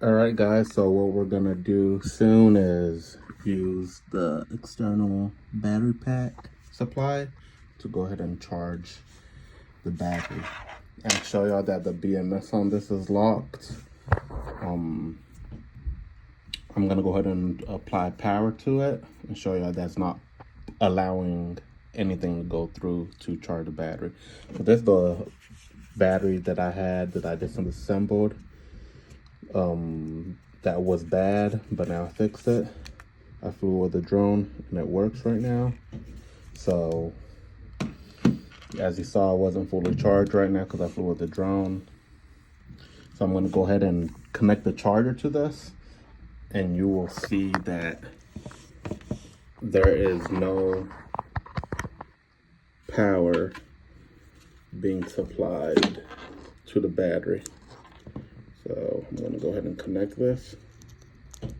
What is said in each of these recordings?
All right, guys, so what we're gonna do soon is use the external battery pack supply to go ahead and charge the battery and show y'all that the BMS on this is locked. I'm gonna go ahead and apply power to it and show y'all that's not allowing anything to go through to charge the battery. So this is the battery that I had that I disassembled. That was bad, but now I fixed it. I flew with the drone and it works right now. So as you saw, it wasn't fully charged right now because I flew with the drone. So I'm going to go ahead and connect the charger to this, and you will see that there is no power being supplied to the battery. So I'm going to go ahead and connect this. I'm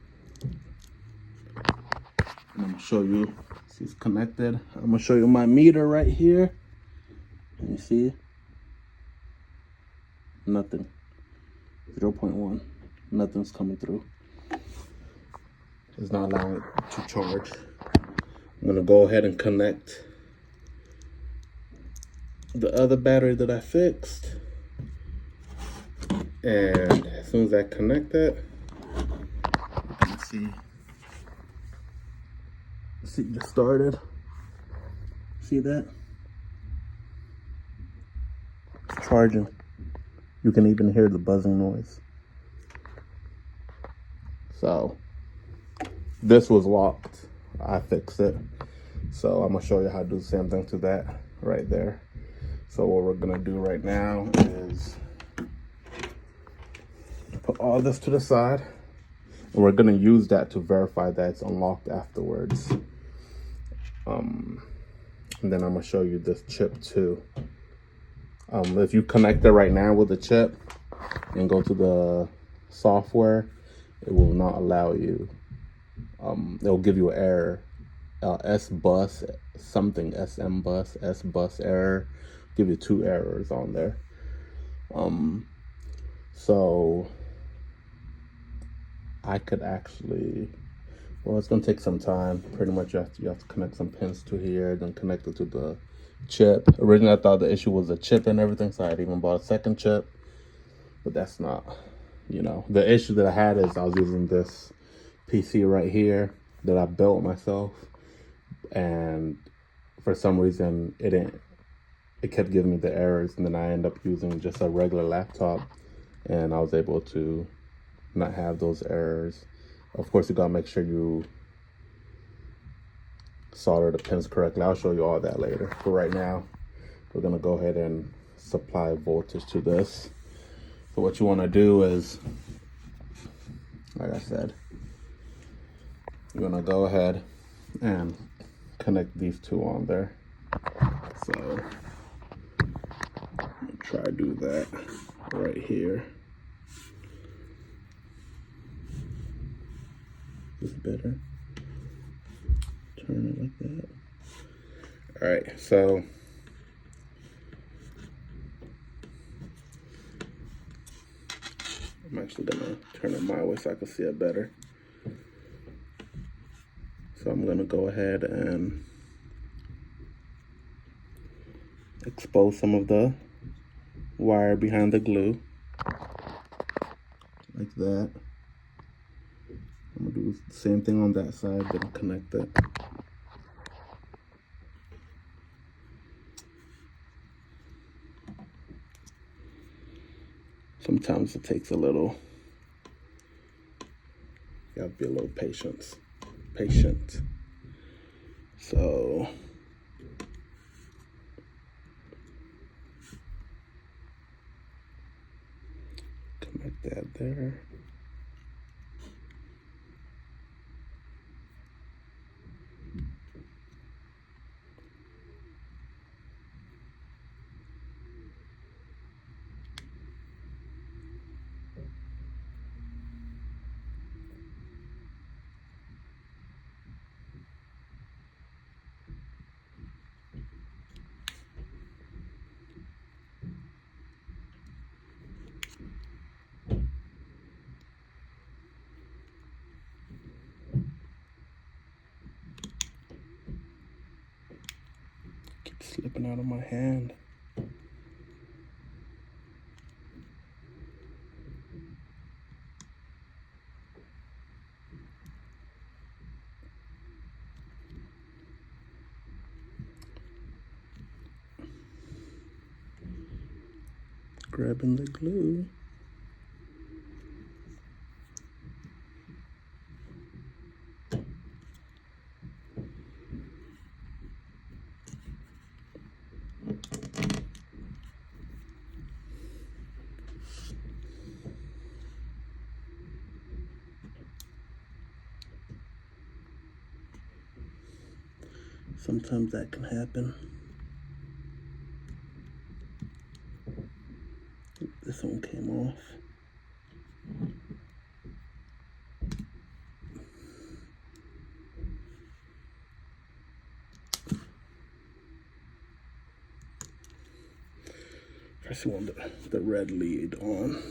going to show you, see it's connected. I'm going to show you my meter right here. Can you see? Nothing. 0.1. Nothing's coming through. It's not allowing it to charge. I'm going to go ahead and connect the other battery that I fixed. And as soon as I connect it, you can see the seat just started. See that? It's charging. You can even hear the buzzing noise. So this was locked. I fixed it. So I'm gonna show you how to do the same thing to that right there. So what we're gonna do right now is put all this to the side. And we're gonna use that to verify that it's unlocked afterwards. And then I'm gonna show you this chip too. If you connect it right now with the chip and go to the software, it will not allow you. It'll give you an error. S bus something, SM bus, S bus error. Give you 2 errors on there. So I could actually, well, it's gonna take some time. Pretty much you have to connect some pins to here, then connect it to the chip. Originally I thought the issue was the chip and everything, so I had even bought a second chip, but that's not, the issue that I had is I was using this PC right here that I built myself, and for some reason it kept giving me the errors, and then I ended up using just a regular laptop, and I was able to not have those errors. Of course, you gotta make sure you solder the pins correctly. I'll show you all that later. But right now, we're gonna go ahead and supply voltage to this. So what you wanna do is, like I said, you're gonna go ahead and connect these 2 on there. So I'm gonna try to do that right here. Is this better? Turn it like that. All right, so I'm actually gonna turn it my way so I can see it better. So I'm gonna go ahead and expose some of the wire behind the glue, like that. I'm gonna do the same thing on that side, then connect it. Sometimes it takes a little, you have to be a little patient. So connect that there. getting out of my hand. Grabbing the glue. Sometimes that can happen. This one came off. First you want the red lead on.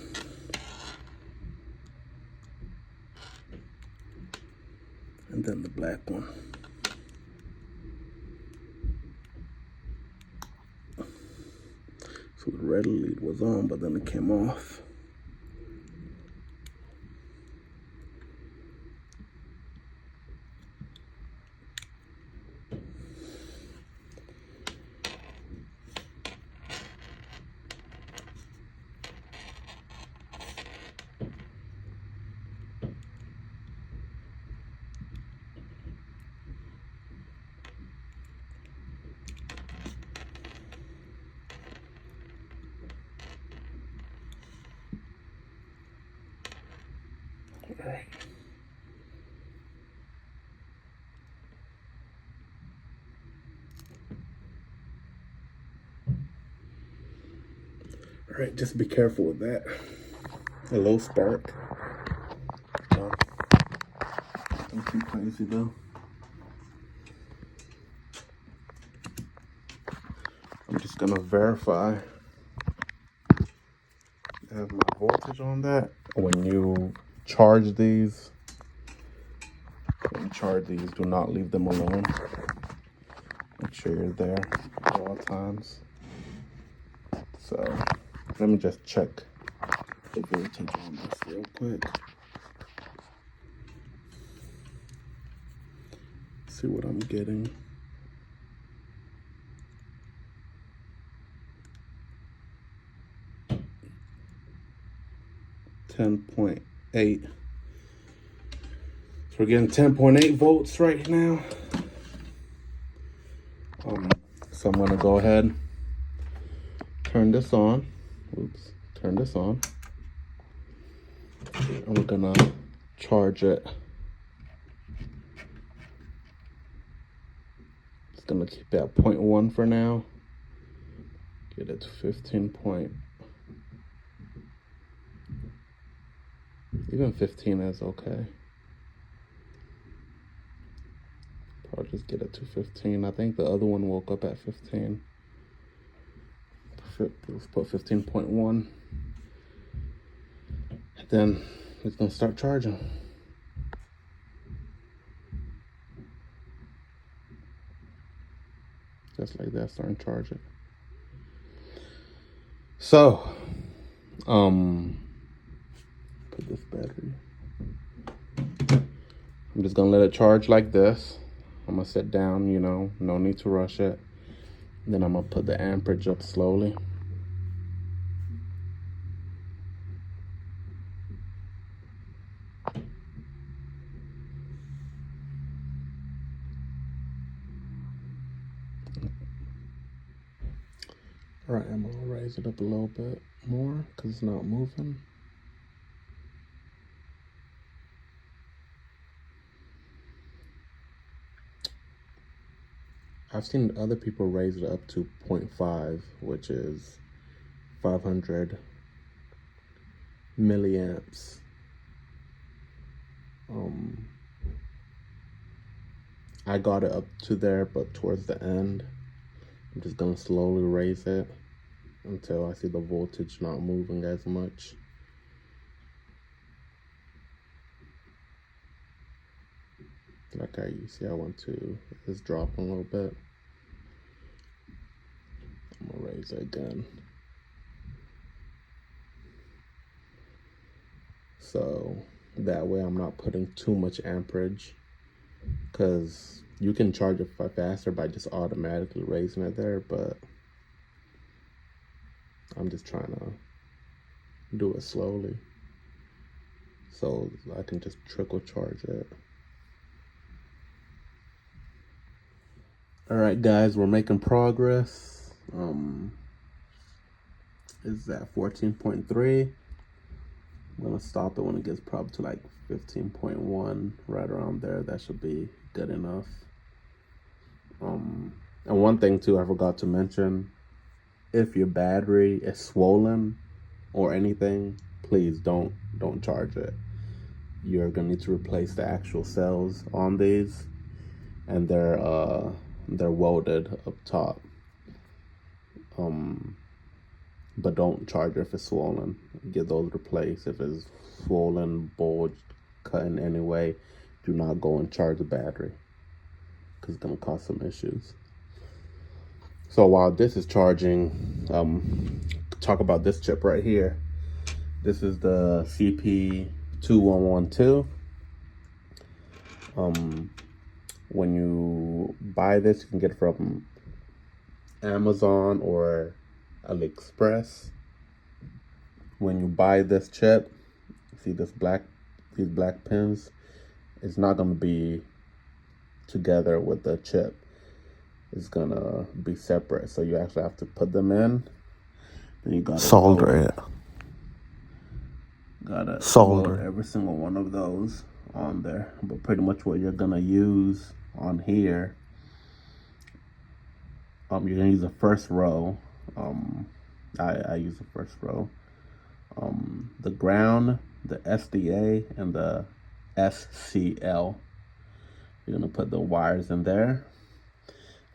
And then the black one. So the red lead was on, but then it came off. All right. All right, just be careful with that. A low spark. Don't too crazy though. I'm just gonna verify I have my voltage on that. When you charge these, do not leave them alone. Make sure you're there at all times. So let me just check the voltage on this real quick. See what I'm getting. .8. So we're getting 10.8 volts right now. So I'm gonna go ahead, turn this on. Oops, turn this on. And we're gonna charge it. It's gonna keep it at 0.1 for now. Get it to 15 point. Even 15 is okay. Probably just get it to 15. I think the other one woke up at 15. Let's put 15.1. Then it's gonna start charging. Just like that, starting charging. So, put this battery. I'm just gonna let it charge like this. I'm gonna sit down, you know, no need to rush it. Then I'm gonna put the amperage up slowly. All right, I'm gonna raise it up a little bit more because it's not moving. I've seen other people raise it up to 0.5, which is 500 milliamps. I got it up to there, but towards the end, I'm just gonna slowly raise it until I see the voltage not moving as much. Like you see, I want to, it's dropping a little bit. I'm gonna raise it again. So that way I'm not putting too much amperage, because you can charge it faster by just automatically raising it there, but I'm just trying to do it slowly so I can just trickle charge it. All right, guys, we're making progress. Is that 14.3? I'm gonna stop it when it gets probably to like 15.1, right around there. That should be good enough. And one thing too, I forgot to mention, if your battery is swollen or anything, please don't charge it. You're gonna need to replace the actual cells on these, and they're welded up top. But don't charge it if it's swollen. Get those replaced. If it's swollen, bulged, cut in any way, do not go and charge the battery, because it's gonna cause some issues. So while this is charging, talk about this chip right here. This is the CP2112. When you buy this, you can get it from Amazon or AliExpress. When you buy this chip, see these black pins, it's not going to be together with the chip. It's gonna be separate, so you actually have to put them in. Then you gotta solder it. Gotta solder every single one of those on there. But pretty much what you're gonna use on here, you're gonna use the first row. I use the first row. The ground, the SDA, and the SCL. You're gonna put the wires in there.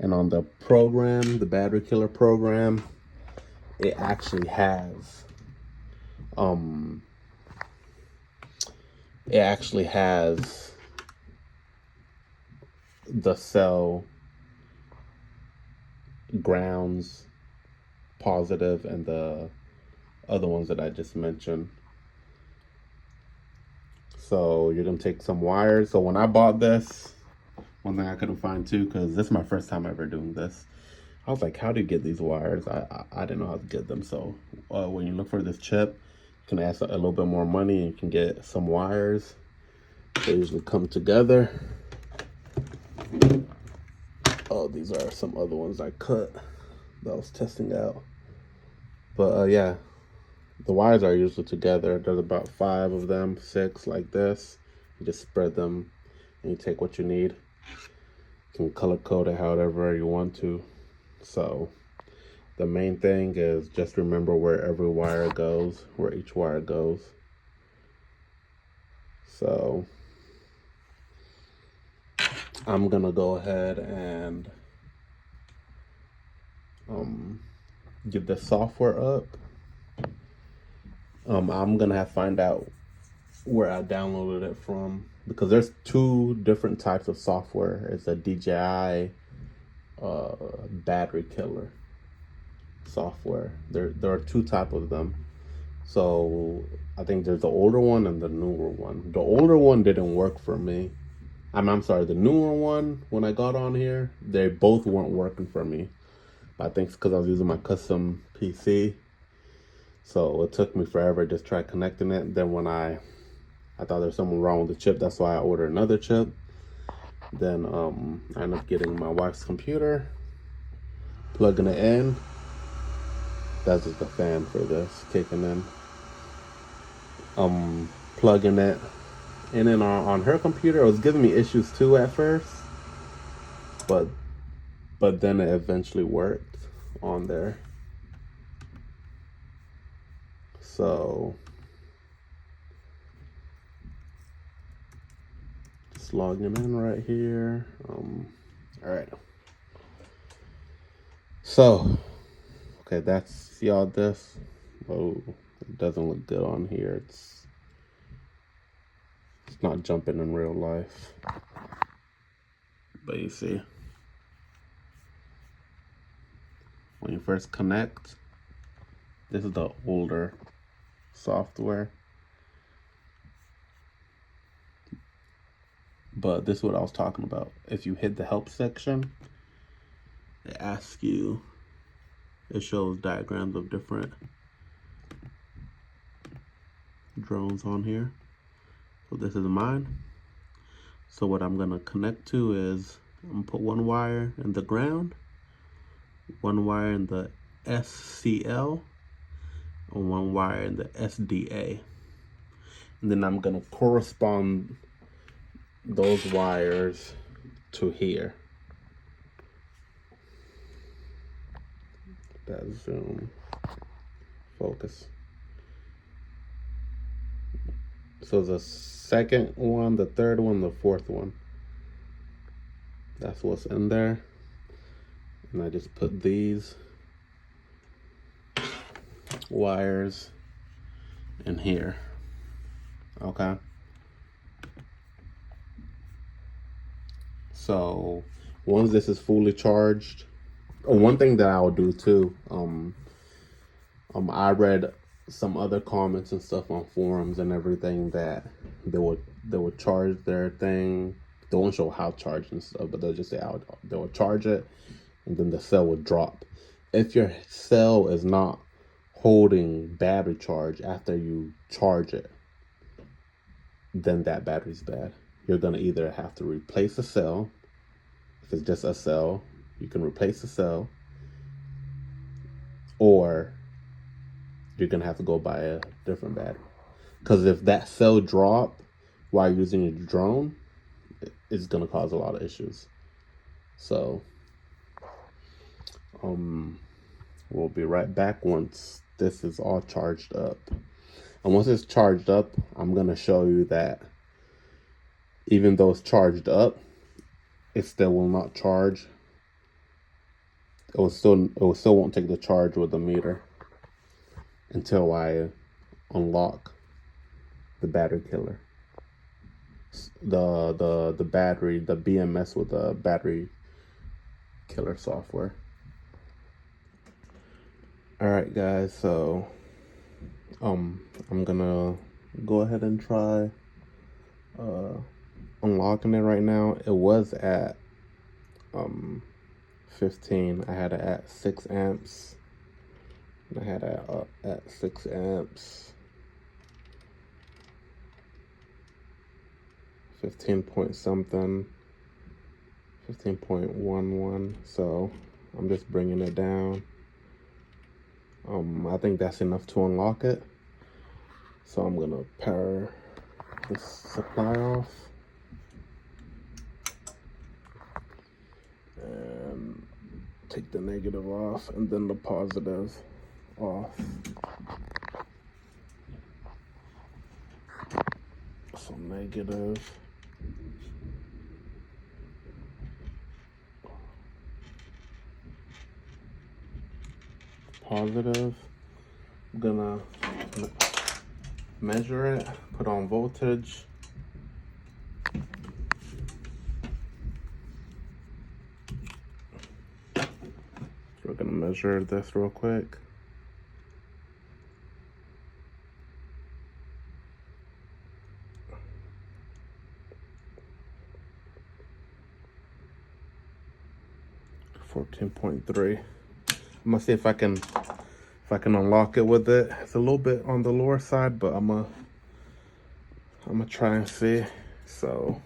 And on the program, the battery killer program, it actually has the cell grounds, positive, and the other ones that I just mentioned. So you're gonna take some wires. So when I bought this, one thing I couldn't find too, because this is my first time ever doing this, I was like, how do you get these wires? I didn't know how to get them. So when you look for this chip, you can ask a little bit more money and you can get some wires. They usually come together. Oh, these are some other ones I cut that I was testing out. But yeah, the wires are usually together. There's about 5 of them, 6 like this. You just spread them and you take what you need. You can color code it however you want to. So the main thing is just remember where every wire goes, where each wire goes. So I'm gonna go ahead and get the software up. I'm gonna have to find out where I downloaded it from, because there's 2 different types of software. It's a DJI battery killer software. There are 2 types of them. So I think there's the older one and the newer one. The older one didn't work for me. I'm sorry, the newer one, when I got on here, they both weren't working for me. I think it's because I was using my custom PC. So it took me forever to just try connecting it. Then when I thought there was something wrong with the chip, that's why I ordered another chip. Then I ended up getting my wife's computer, plugging it in. That's just the fan for this kicking in. Plugging it in and on her computer. It was giving me issues too at first, but then it eventually worked on there. So just logging in right here. All right. So, okay, that's y'all this. Oh, it doesn't look good on here. It's not jumping in real life. But you see. when you first connect. This is the older software, but this is what I was talking about. If you hit the help section, it asks you, it shows diagrams of different drones on here. So this is mine. So what I'm gonna connect to is, I'm gonna put one wire in the ground, one wire in the SCL, and one wire in the SDA. And then I'm gonna correspond those wires to here. That zoom, focus. So the second one, the third one, the fourth one. That's what's in there. And I just put these wires in here. Okay. So once this is fully charged, one thing that I'll do too, I read some other comments and stuff on forums and everything that they would charge their thing. They won't show how charged and stuff, but they'll just say they will charge it, and then the cell will drop. If your cell is not holding battery charge after you charge it, then that battery's bad. You're gonna either have to replace the cell. If it's just a cell, you can replace the cell, or you're gonna have to go buy a different battery. Because if that cell drop while using your drone, it's gonna cause a lot of issues. So we'll be right back once this is all charged up. And once it's charged up, I'm gonna show you that even though it's charged up, it still will not charge. It still won't take the charge with the meter until I unlock the battery killer. The battery, the BMS with the battery killer software. Alright guys, so I'm gonna go ahead and try unlocking it right now. It was at 15. I had it at 6 amps. And I had it up at 6 amps. 15 point something. 15.11. So I'm just bringing it down. I think that's enough to unlock it. So I'm gonna power this supply off. And take the negative off, and then the positive off. So negative. Positive. I'm gonna measure it, put on voltage. So we're gonna measure this real quick. .3. I'm gonna see if I can unlock it with it. It's a little bit on the lower side, but I'm gonna try and see. So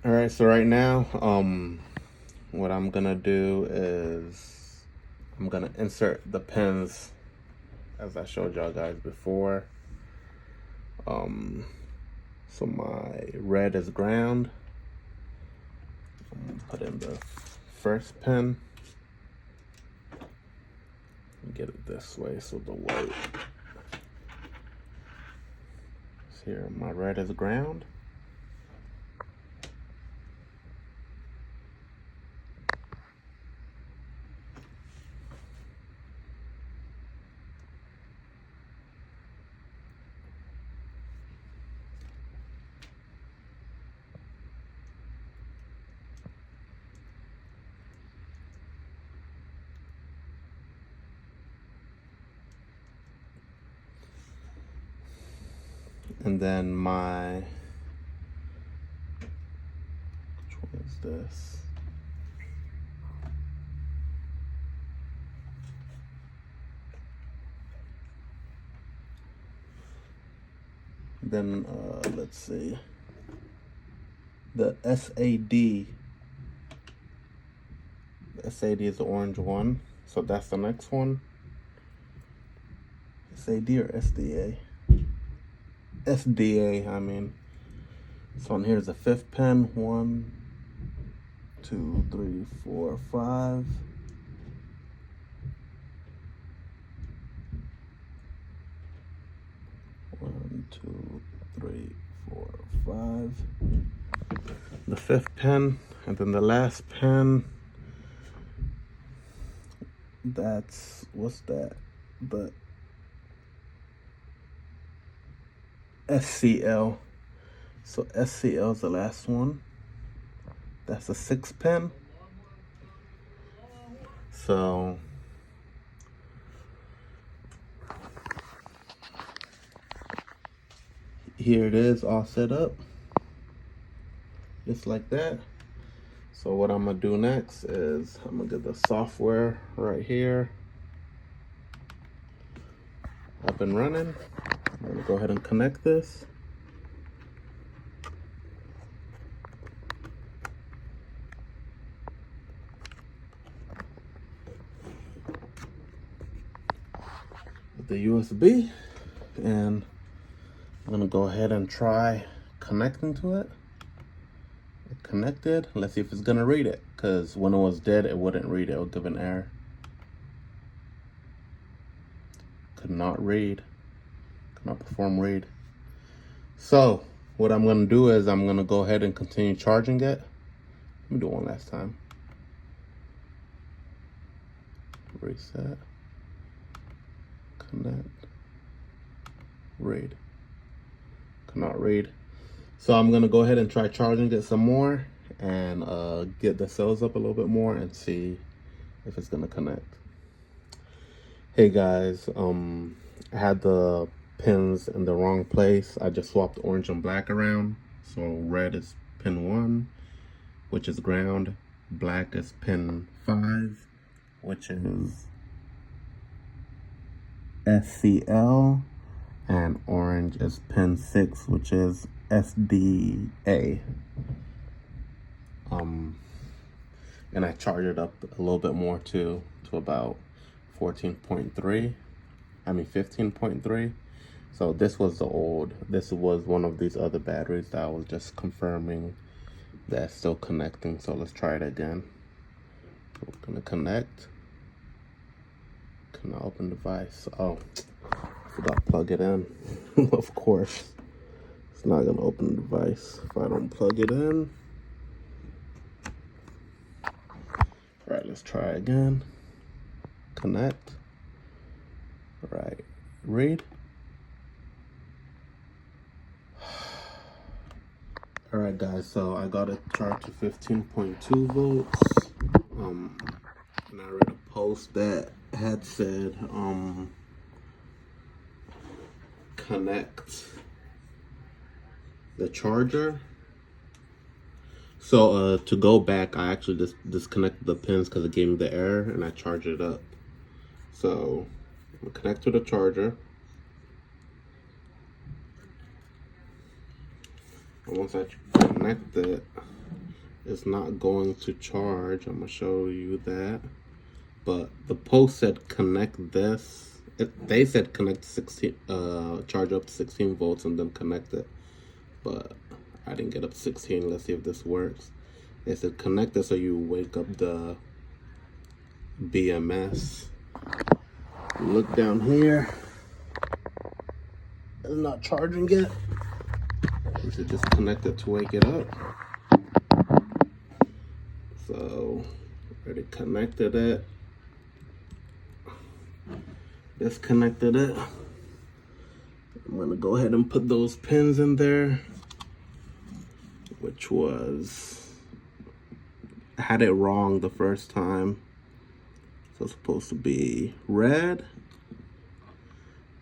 all right, so right now what I'm gonna do is I'm gonna insert the pins as I showed y'all guys before. So my red is ground. I'm gonna put in the first pin. Get it this way so the white is here. My red is ground. And then my, which one is this? Then let's see, the SAD. The SAD is the orange one, so that's the next one. SAD or SDA? SDA, I mean. So on here's the 5th pin. 1, 2, 3, 4, 5. One, 2, 3, 4, 5. The 5th pin, and then the last pin. That's, what's that? The SCL. So SCL is the last one. That's a 6 pin. So here it is, all set up, just like that. So what I'm gonna do next is I'm gonna get the software right here up and running. I'm gonna go ahead and connect this. With the USB, and I'm gonna go ahead and try connecting to it. It connected. Let's see if it's gonna read it, because when it was dead, it wouldn't read it. It would give an error. Could not read. Could not perform read. So what I'm gonna do is I'm gonna go ahead and continue charging it. Let me do one last time. Reset. Connect. Read. Cannot read. So I'm gonna go ahead and try charging it some more and get the cells up a little bit more and see if it's gonna connect. Hey guys, I had the pins in the wrong place. I just swapped orange and black around. So red is pin 1, which is ground. Black is pin 5, which is SCL. And orange is pin 6, which is SDA. And I charged it up a little bit more too, to about 14.3. I mean 15.3. So this was the old. This was one of these other batteries that I was just confirming that's still connecting. So let's try it again. We're gonna connect. Cannot open device. Oh, I forgot to plug it in. Of course, it's not gonna open the device if I don't plug it in. All right, let's try again. Connect. All right, read. All right, guys. So I got it charged to 15.2 volts. And I read a post that had said connect the charger. So to go back, I actually just disconnected the pins because it gave me the error, and I charged it up. So I'm gonna connect to the charger. And once I connect it, it's not going to charge. I'm gonna show you that. But the post said connect this. They said connect 16, charge up to 16 volts and then connect it. But I didn't get up to 16. Let's see if this works. They said connect it so you wake up the BMS. Look down here. It's not charging yet. We should just connect it to wake it up. So, already connected it. Disconnected it. I'm gonna go ahead and put those pins in there, which was, I had it wrong the first time. So it's supposed to be red,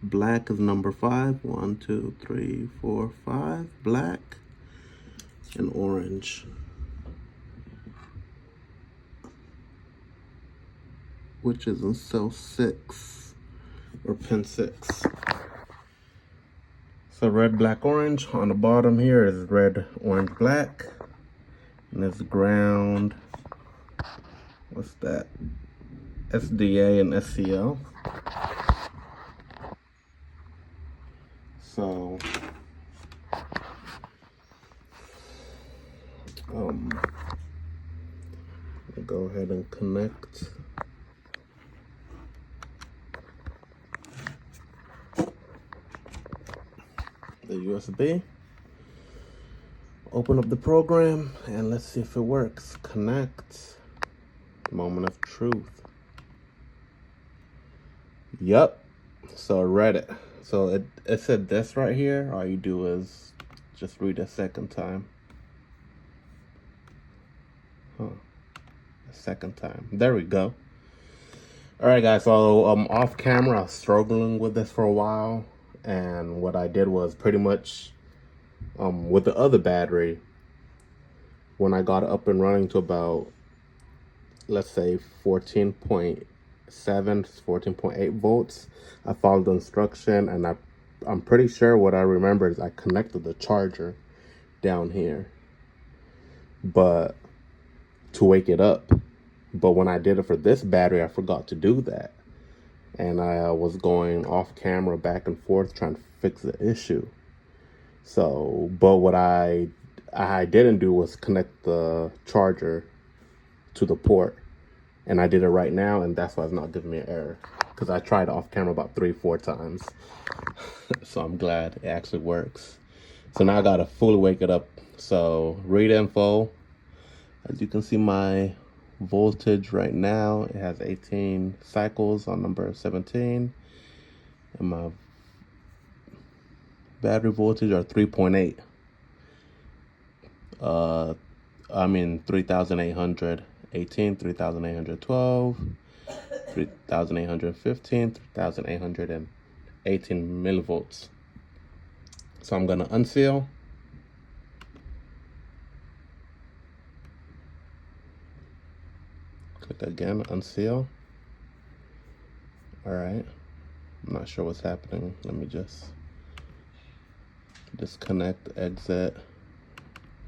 Black is number 5. 1, 2, 3, 4, 5. Black and orange, which is in cell 6 or pin 6. So red, black, orange. On the bottom here is red, orange, black. And it's ground, what's that? SDA and SCL. So, I'll go ahead and connect the USB. Open up the program and let's see if it works. Connect. Moment of truth. Yep. So I read it. So it said this right here. All you do is just read a second time. A second time. There we go. Alright guys, so off camera I was struggling with this for a while, and what I did was pretty much with the other battery, when I got it up and running to about, let's say 14.7, 14.8 volts, I followed the instruction, and I'm pretty sure what I remember is I connected the charger down here, but to wake it up. But when I did it for this battery, I forgot to do that, and I was going off camera back and forth trying to fix the issue. So, but what I didn't do was connect the charger to the port, and I did it right now, and that's why it's not giving me an error, because I tried off camera about 3-4 times. So I'm glad it actually works. So now I gotta fully wake it up. So read info. As you can see, my voltage right now, it has 18 cycles on number 17, and my battery voltage are 3.8. I mean 3,818, 3,812, 3,815, 3,818 millivolts. So I'm gonna unseal. Click again, unseal. All right, I'm not sure what's happening. Let me just disconnect, exit,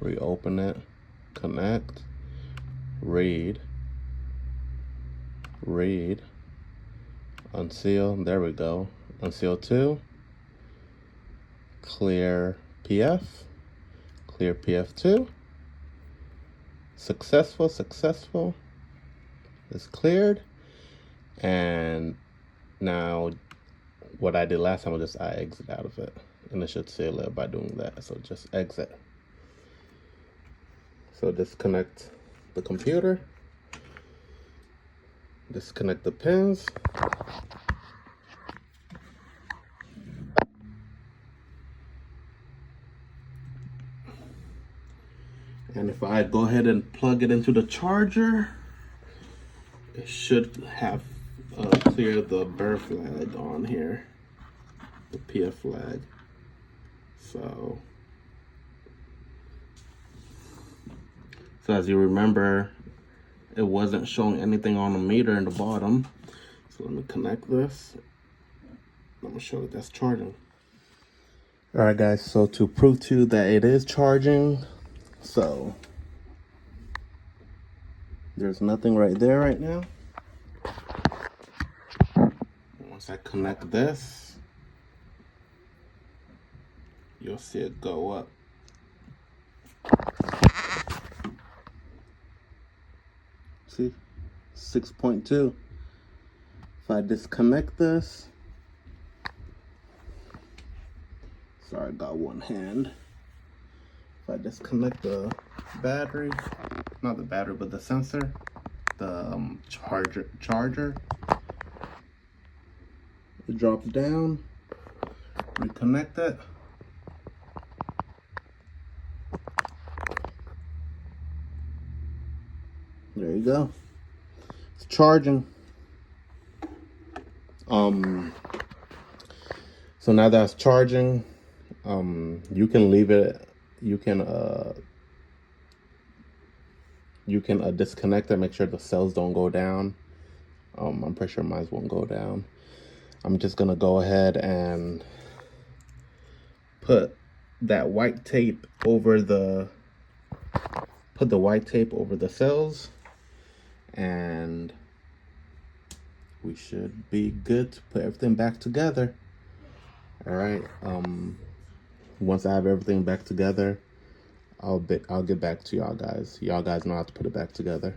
reopen it, connect, read, unseal. There we go. Unseal 2, clear PF, clear PF2, successful. It's cleared. And now what I did last time was I exit out of it, and it should seal it by doing that. So just exit. So disconnect the computer, disconnect the pins, and if I go ahead and plug it into the charger, it should have cleared the bear flag on here, the PF flag. So as you remember, it wasn't showing anything on the meter in the bottom. So let me connect this. I'm gonna show that that's charging. All right guys, so to prove to you that it is charging, so there's nothing right there right now. Once I connect this, you'll see it go up. See, 6.2. If I disconnect this, sorry, I got one hand. If I disconnect the battery, not the battery, but the sensor, the charger, it drops down, reconnect it. There you go. It's charging. So now that's charging. You can leave it. You can disconnect it. Make sure the cells don't go down. I'm pretty sure mine won't go down. I'm just gonna go ahead and put that white tape over the cells, and we should be good to put everything back together. All right. Once I have everything back together, I'll get back to y'all guys. Y'all guys know how to put it back together.